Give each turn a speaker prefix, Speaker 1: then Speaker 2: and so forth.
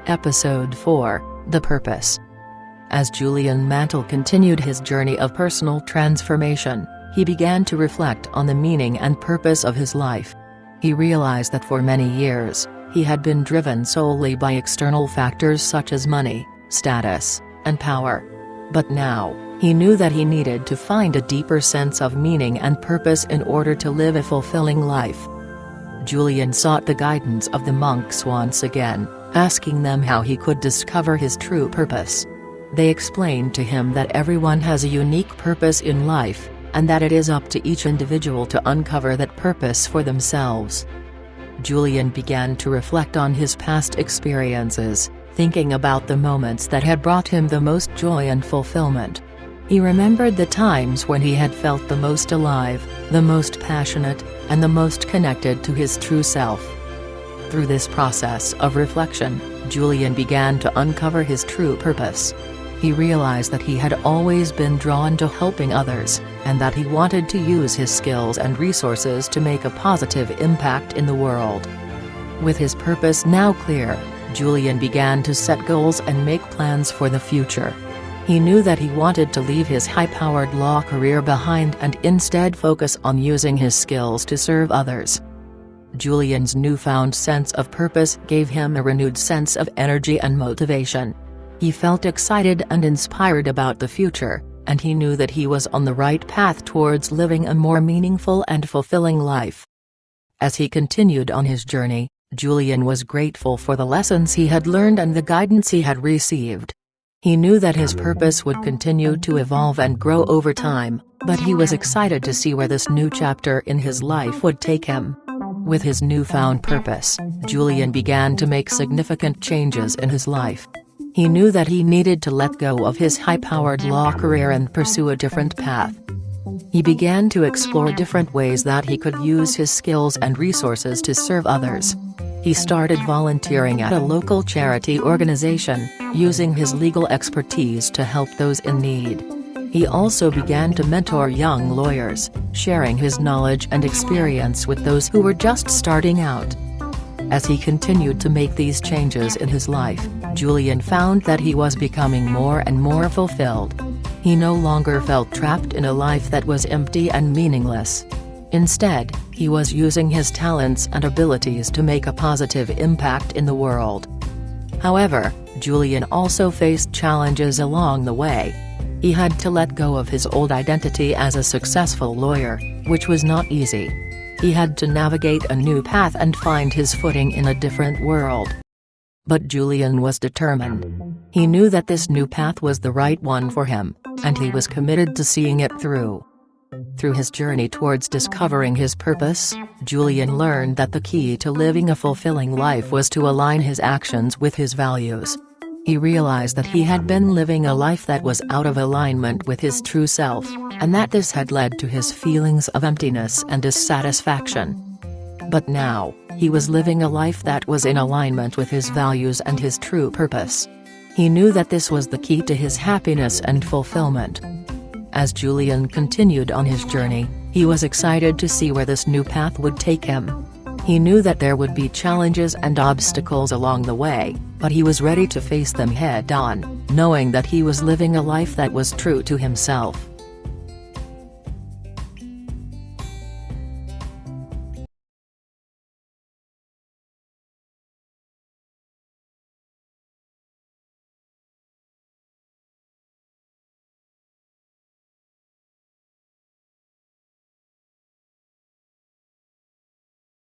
Speaker 1: Episode 4, The Purpose. As Julian Mantle continued his journey of personal transformation, he began to reflect on the meaning and purpose of his life. He realized that for many years, he had been driven solely by external factors such as money, status, and power. But now, he knew that he needed to find a deeper sense of meaning and purpose in order to live a fulfilling life. Julian sought the guidance of the monks once again, asking them how he could discover his true purpose. They explained to him that everyone has a unique purpose in life, and that it is up to each individual to uncover that purpose for themselves. Julian began to reflect on his past experiences, thinking about the moments that had brought him the most joy and fulfillment. He remembered the times when he had felt the most alive, the most passionate, and the most connected to his true self. Through this process of reflection, Julian began to uncover his true purpose. He realized that he had always been drawn to helping others, and that he wanted to use his skills and resources to make a positive impact in the world. With his purpose now clear, Julian began to set goals and make plans for the future. He knew that he wanted to leave his high-powered law career behind and instead focus on using his skills to serve others. Julian's newfound sense of purpose gave him a renewed sense of energy and motivation. He felt excited and inspired about the future, and he knew that he was on the right path towards living a more meaningful and fulfilling life. As he continued on his journey, Julian was grateful for the lessons he had learned and the guidance he had received. He knew that his purpose would continue to evolve and grow over time, but he was excited to see where this new chapter in his life would take him. With his newfound purpose, Julian began to make significant changes in his life. He knew that he needed to let go of his high-powered law career and pursue a different path. He began to explore different ways that he could use his skills and resources to serve others. He started volunteering at a local charity organization, using his legal expertise to help those in need. He also began to mentor young lawyers, sharing his knowledge and experience with those who were just starting out. As he continued to make these changes in his life, Julian found that he was becoming more and more fulfilled. He no longer felt trapped in a life that was empty and meaningless. Instead, he was using his talents and abilities to make a positive impact in the world. However, Julian also faced challenges along the way. He had to let go of his old identity as a successful lawyer, which was not easy. He had to navigate a new path and find his footing in a different world. But Julian was determined. He knew that this new path was the right one for him, and he was committed to seeing it through. Through his journey towards discovering his purpose, Julian learned that the key to living a fulfilling life was to align his actions with his values. He realized that he had been living a life that was out of alignment with his true self, and that this had led to his feelings of emptiness and dissatisfaction. But now, he was living a life that was in alignment with his values and his true purpose. He knew that this was the key to his happiness and fulfillment. As Julian continued on his journey, he was excited to see where this new path would take him. He knew that there would be challenges and obstacles along the way, but he was ready to face them head-on, knowing that he was living a life that was true to himself.